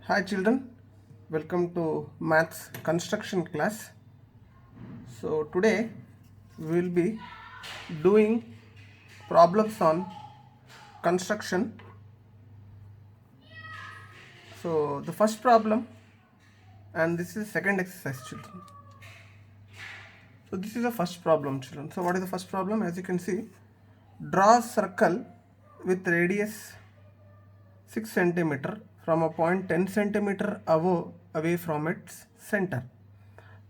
Hi children, welcome to maths construction class. So today we will be doing problems on construction. So the first problem, and this is second exercise children. So this is the first problem children. So what is the first problem? As you can see, draw a circle with radius 6 centimeter from a point 10 centimeter away from its center.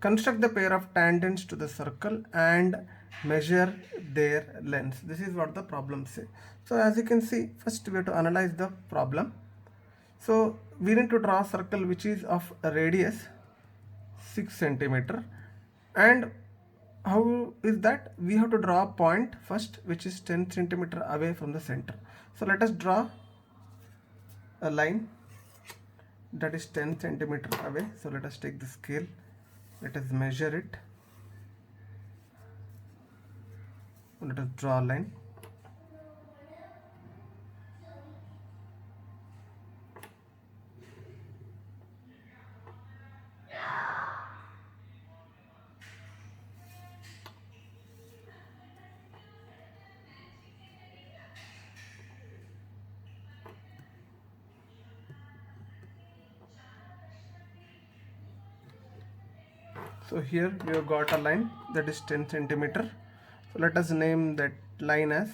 Construct the pair of tangents to the circle and measure their lengths. This is what the problem says. So as you can see, first we have to analyze the problem. So we need to draw a circle which is of a radius 6 centimeter, and how is that? We have to draw a point first which is 10 centimeter away from the center. So let us draw a line that is 10 centimeter away. So let us take the scale, let us measure it, let us draw a line. So here we have got a line that is 10 centimeter. So let us name that line as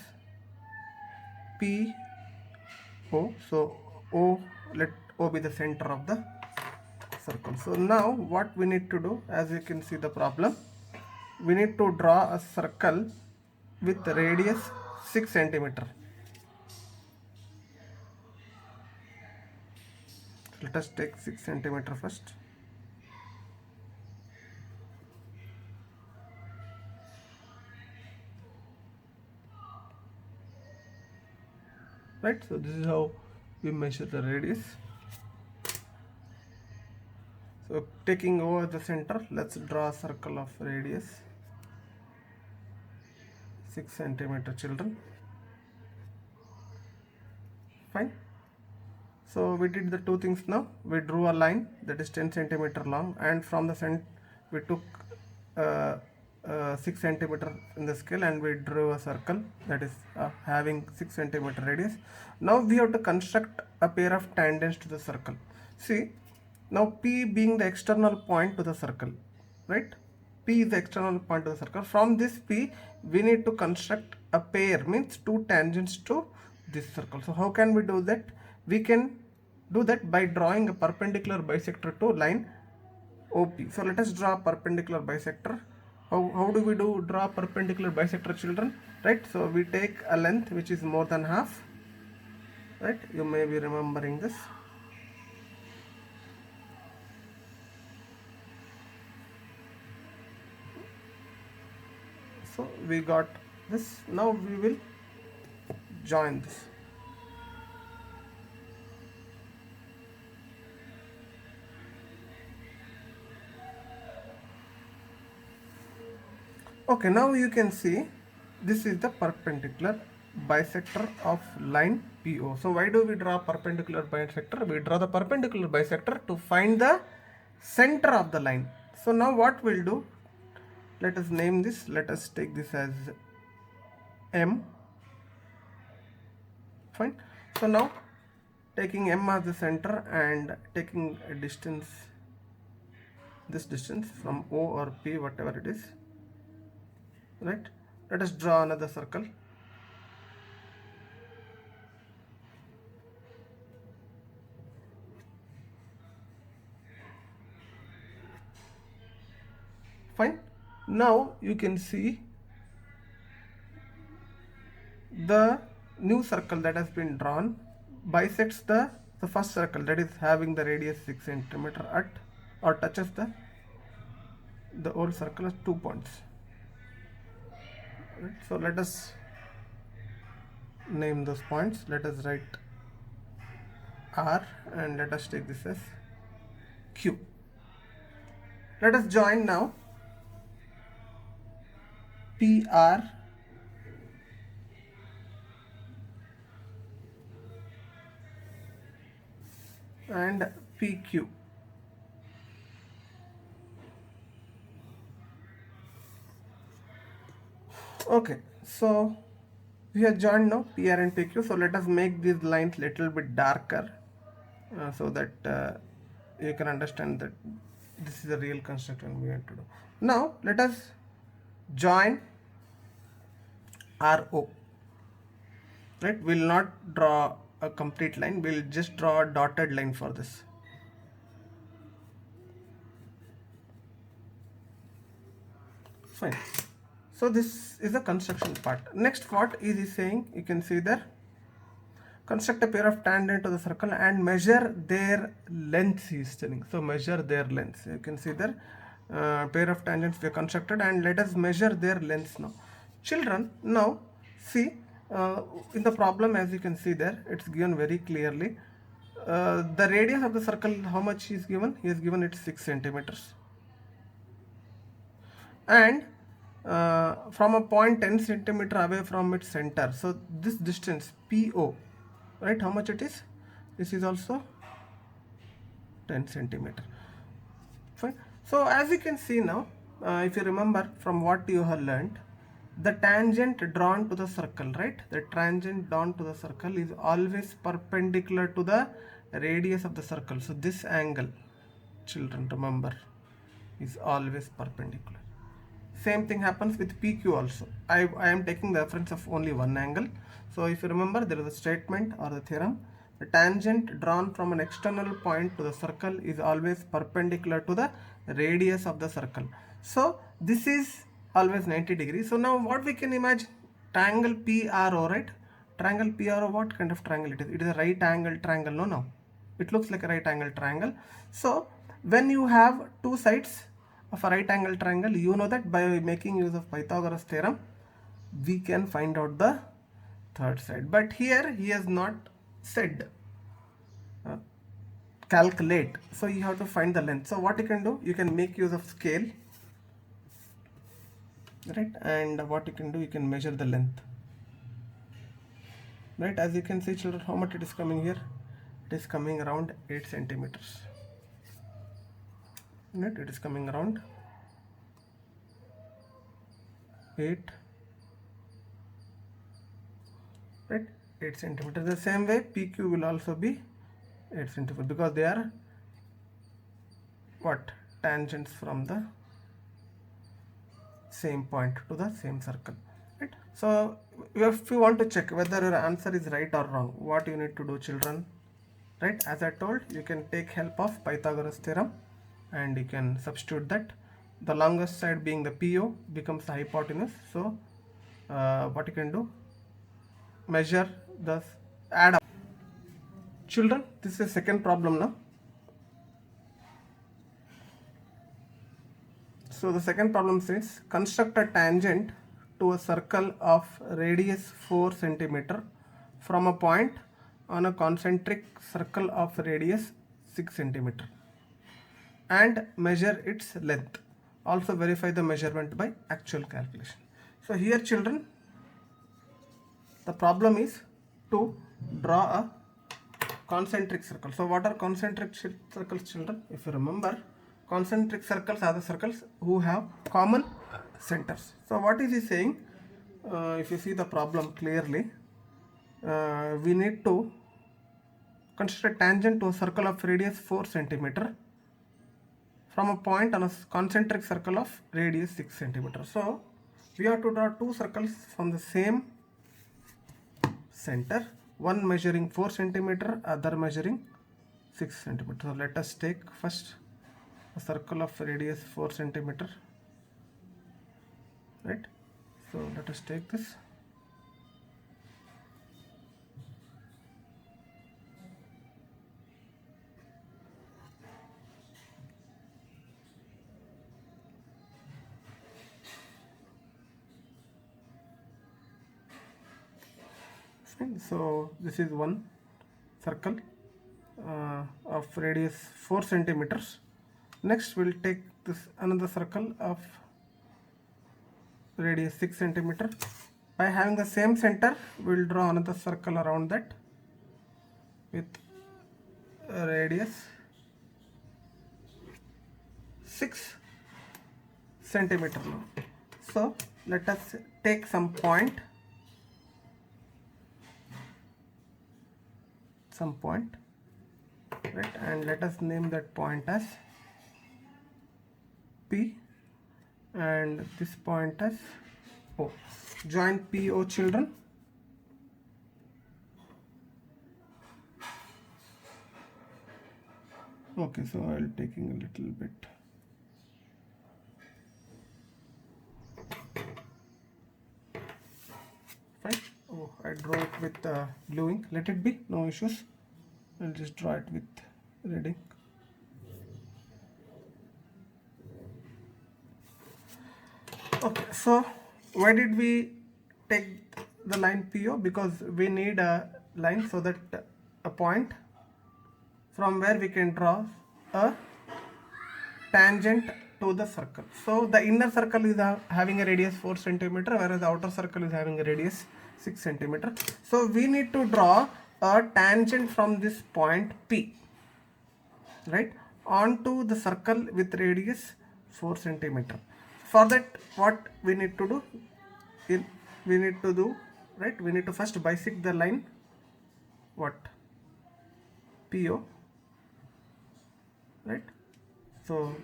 PO. So O, let O be the center of the circle. So now what we need to do, as you can see the problem, we need to draw a circle with radius 6 centimeter. Let us take 6 centimeter first. Right, so this is how we measure the radius. So taking over the center, let's draw a circle of radius 6 centimeter children. Fine. So we did the two things now. We drew a line that is 10 centimeter long, and from the center we took 6 centimeter in the scale, and we drew a circle that is having 6 centimeter radius. Now we have to construct a pair of tangents to the circle. See, now P being the external point to the circle, right? P is the external point of the circle. From this P, we need to construct a pair, means two tangents to this circle. So how can we do that? We can do that by drawing a perpendicular bisector to line OP. So let us draw a perpendicular bisector. How do we draw perpendicular bisector children? Right, so we take a length which is more than half. Right, you may be remembering this. So we got this. Now we will join this. Okay, now you can see this is the perpendicular bisector of line PO. So why do we draw perpendicular bisector? We draw the perpendicular bisector to find the center of the line. So now what we'll do, let us name this, let us take this as M. Fine. So now taking M as the center and taking a distance, this distance from O or P, whatever it is, right? Let us draw another circle. Fine. Now you can see the new circle that has been drawn bisects the first circle that is having the radius 6 centimeter at, or touches the old circle as 2 points. Right. So let us name those points. Let us write R and let us take this as Q. Let us join now PR and PQ. Okay, so we have joined now PR and PQ. So let us make these lines little bit darker so that you can understand that this is a real construct and we want to do. Now let us join RO. Right, we'll not draw a complete line, we'll just draw a dotted line for this. Fine. So this is the construction part. Next part is saying, you can see there, construct a pair of tangent to the circle and measure their lengths, he is telling. So measure their lengths. You can see there, pair of tangents we have constructed, and let us measure their lengths now. Children, now see, in the problem, as you can see there, it's given very clearly. The radius of the circle, how much is given? He is given it 6 centimeters. And from a point 10 centimeter away from its center, so this distance PO, right, how much it is? This is also 10 centimeter. Fine. So as you can see now, if you remember from what you have learned, the tangent drawn to the circle, right, the tangent drawn to the circle is always perpendicular to the radius of the circle. So this angle, children, remember, is always perpendicular. Same thing happens with PQ also. I am taking the reference of only one angle. So if you remember, there is a statement or the theorem, the tangent drawn from an external point to the circle is always perpendicular to the radius of the circle. So this is always 90 degrees. So now what we can imagine, triangle PRO, right? Triangle PRO, what kind of triangle it is? It is a right angle triangle. No, it looks like a right angle triangle. So when you have two sides of a right angle triangle, you know that by making use of Pythagoras theorem, we can find out the third side. But here he has not said calculate. So you have to find the length. So what you can do, you can make use of scale, right? And what you can do, you can measure the length, right? As you can see, children, how much it is coming here? It is coming around 8 centimeters. Right? It is coming around 8, right? 8 centimeters. The same way PQ will also be 8 centimeters because they are what? Tangents from the same point to the same circle, right? So if you want to check whether your answer is right or wrong, what you need to do, children, right? As I told, you can take help of Pythagoras theorem and you can substitute that. The longest side being the PO becomes the hypotenuse. So what you can do, measure the add up. Children, this is the second problem now. So the second problem says, construct a tangent to a circle of radius 4 centimeter from a point on a concentric circle of radius 6 centimeter and measure its length. Also verify the measurement by actual calculation. So here, children, the problem is to draw a concentric circle. So what are concentric circles, children? If you remember, concentric circles are the circles who have common centers. So what is he saying? If you see the problem clearly, we need to construct a tangent to a circle of radius 4 centimeter from a point on a concentric circle of radius 6 centimeter. So we have to draw two circles from the same center, one measuring 4 centimeter, other measuring 6 centimeter. So let us take first a circle of radius 4 centimeter, right? So let us take this. So this is one circle of radius 4 centimeters. Next we'll take this another circle of radius 6 centimeter. By having the same center, we'll draw another circle around that with a radius 6 centimeter now. So let us take some point, right, and let us name that point as P and this point as O. Join PO, children. Okay, so I'll taking a little bit. Fine. Oh, I draw it with blue ink. Let it be, no issues. I'll just draw it with red ink. Okay, so why did we take the line PO? Because we need a line so that a point from where we can draw a tangent to the circle. So the inner circle is having a radius 4 centimeter, whereas the outer circle is having a radius 6 centimeter. So we need to draw a tangent from this point P, right, onto the circle with radius 4 centimeter. For that, what we need to do? We need to first bisect the line what? PO, right? So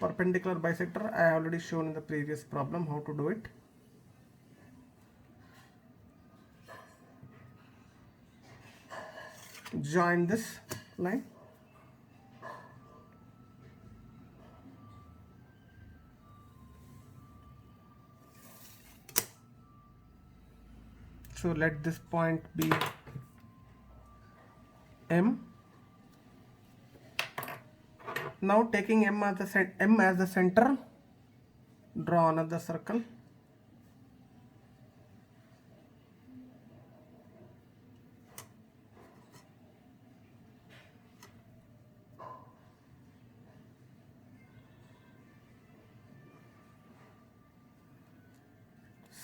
perpendicular bisector I have already shown in the previous problem how to do it. Join this line. So let this point be M. Now taking M as the center, draw another circle.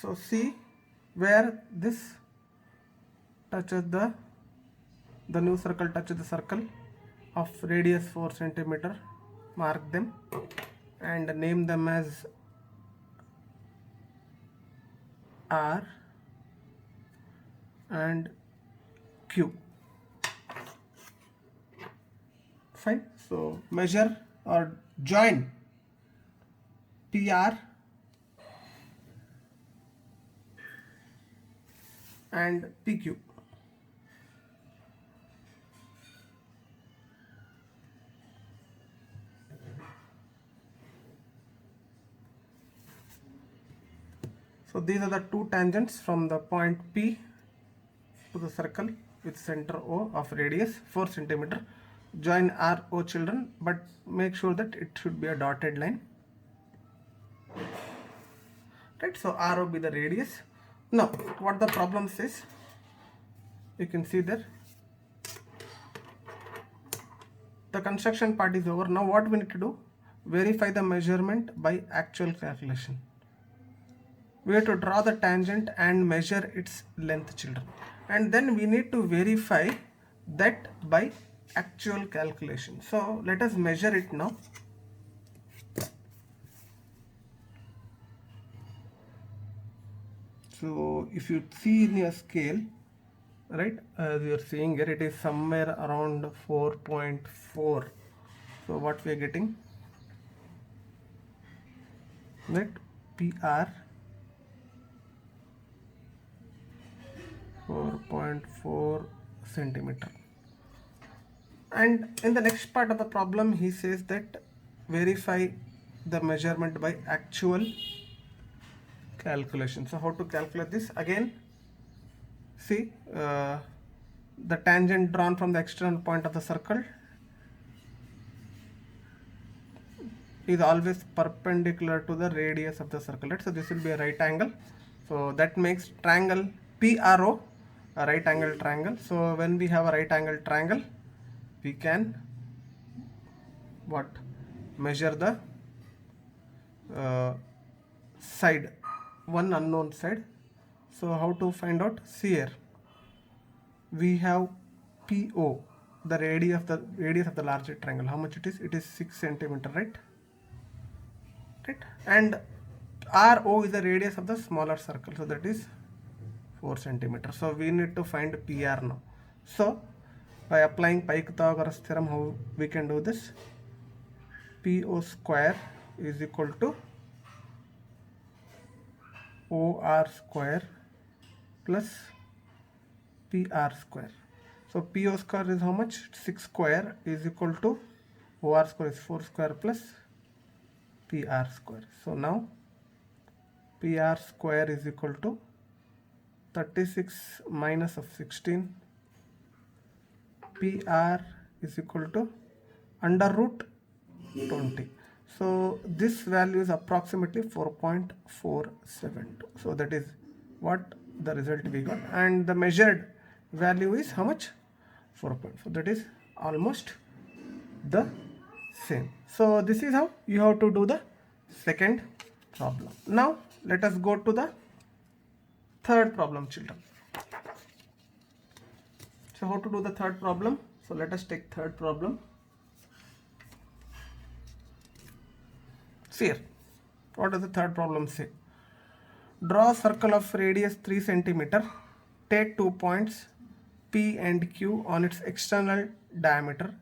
So see where this touches the new circle touches the circle of radius 4 centimeter. Mark them and name them as R and Q. Fine. So measure or join PR and PQ. So these are the two tangents from the point P to the circle with center O of radius 4 centimeter. Join RO, children, but make sure that it should be a dotted line. Right, so RO be the radius. Now what the problem says, you can see there. The construction part is over. Now what we need to do? Verify the measurement by actual calculation. We have to draw the tangent and measure its length, children, and then we need to verify that by actual calculation. So let us measure it now. So if you see in your scale, right, as you are seeing here, it is somewhere around 4.4. so what we are getting, right, PR 4.4 centimeter. And in the next part of the problem he says that verify the measurement by actual calculation. So how to calculate this? Again, see the tangent drawn from the external point of the circle is always perpendicular to the radius of the circle, right? So this will be a right angle. So that makes triangle PRO a right angle triangle. So when we have a right angle triangle, we can what? Measure the side, one unknown side. So how to find out? See here, we have PO, the radius of the larger triangle. How much it is? It is 6 centimeter, right? right? And RO is the radius of the smaller circle, so that is 4 centimeters. So we need to find PR now. So by applying Pythagoras theorem, how we can do this? PO square is equal to OR square plus PR square. So PO square is how much? 6 square is equal to OR square is 4 square plus PR square. So now PR square is equal to 36 minus of 16. PR is equal to under root 20. So this value is approximately 4.472. So that is what the result we got, and the measured value is how much? 4.4. That is almost the same. So this is how you have to do the second problem. Now let us go to the third problem, children. So how to do the third problem? So let us take third problem. See here, what does the third problem say? Draw a circle of radius 3 centimeter. Take 2 points P and Q on its external diameter,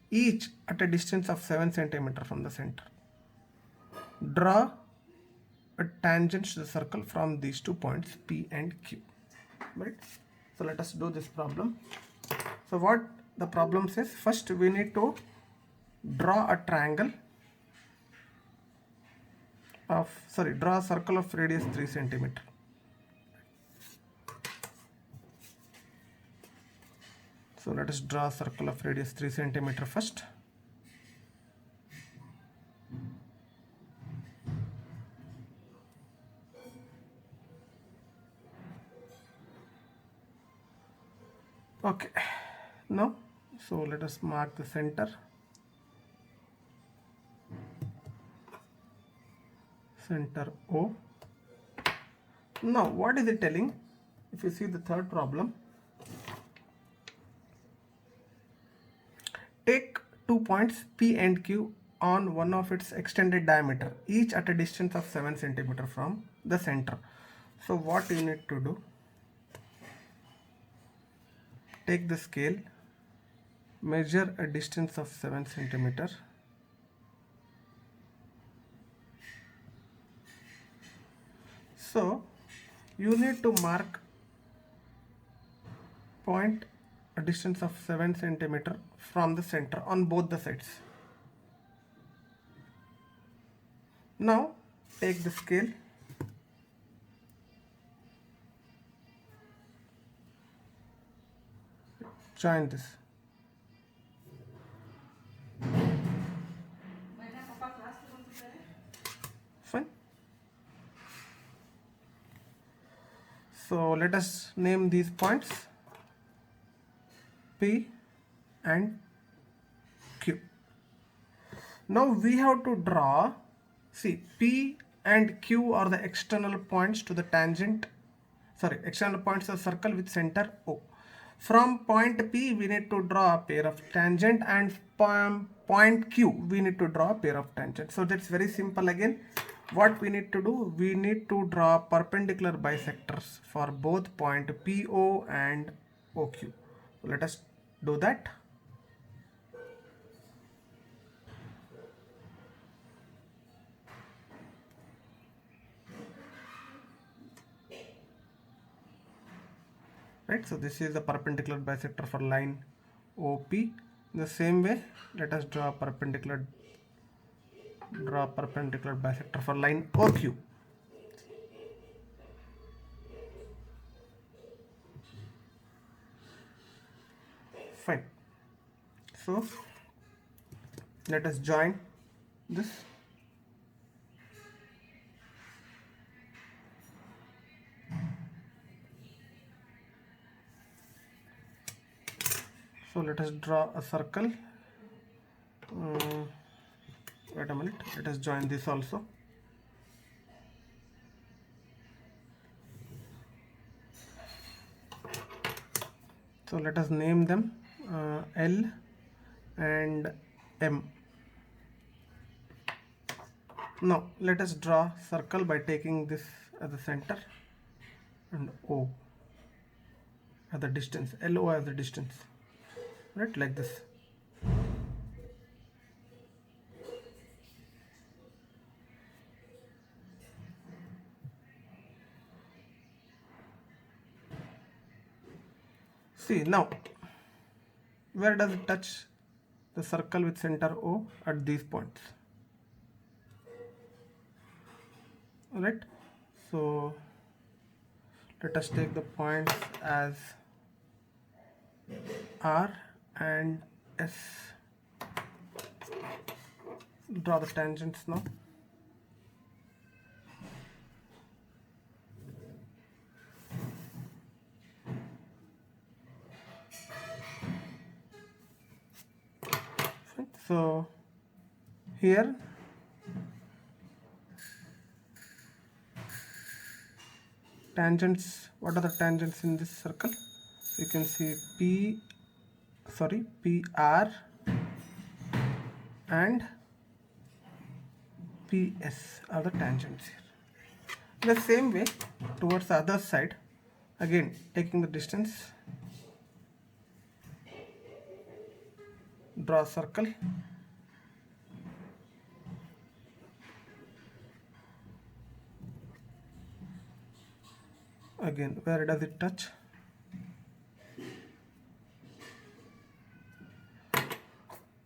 each at a distance of 7 centimeter from the center. Draw a tangent to the circle from these 2 points P and Q. Right? So let us do this problem. So what the problem says, first we need to draw a triangle of, draw a circle of radius 3 centimeter. So let us draw a circle of radius 3 centimeter first. Okay, now so let us mark the center. Center O. Now what is it telling? If you see the third problem, take 2 points P and Q on one of its extended diameter, each at a distance of 7 centimeter from the center. So what you need to do? Take the scale, measure a distance of 7 centimeter. So you need to mark point a distance of 7 centimeter from the center on both the sides. Now take the scale, join this. Fine. So let us name these points P and Q. Now we have to draw, see, P and Q are the external points to the tangent, external points of the circle with center O. From point P we need to draw a pair of tangent, and from point Q we need to draw a pair of tangent. So that's very simple. Again, what we need to do, we need to draw perpendicular bisectors for both point PO and OQ. So let us do that. Right, so this is the perpendicular bisector for line OP. In the same way, let us draw perpendicular bisector for line OQ. Fine. So let us join this. So let us draw a circle. Wait a minute, let us join this also. So let us name them L and M. Now let us draw circle by taking this as the center and O as the distance, LO as the distance, right, like this. See now, where does it touch the circle with center O? At these points, right? So let us take the points as R and S. Draw the tangents now. So here tangents, what are the tangents in this circle? You can see PR and PS are the tangents here. In the same way, towards the other side, again taking the distance, draw a circle. Again, where does it touch?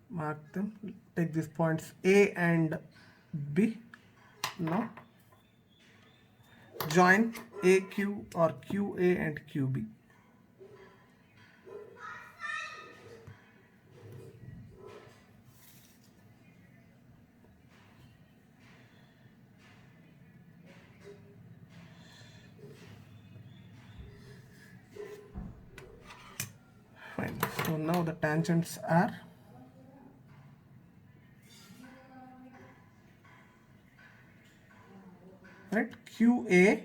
Mark them. Take these points A and B. Now join AQ or QA and QB. Fine. So now the tangents are right, QA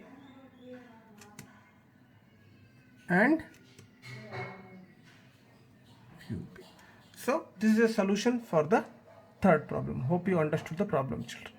and QB. So this is a solution for the third problem. Hope you understood the problem, children.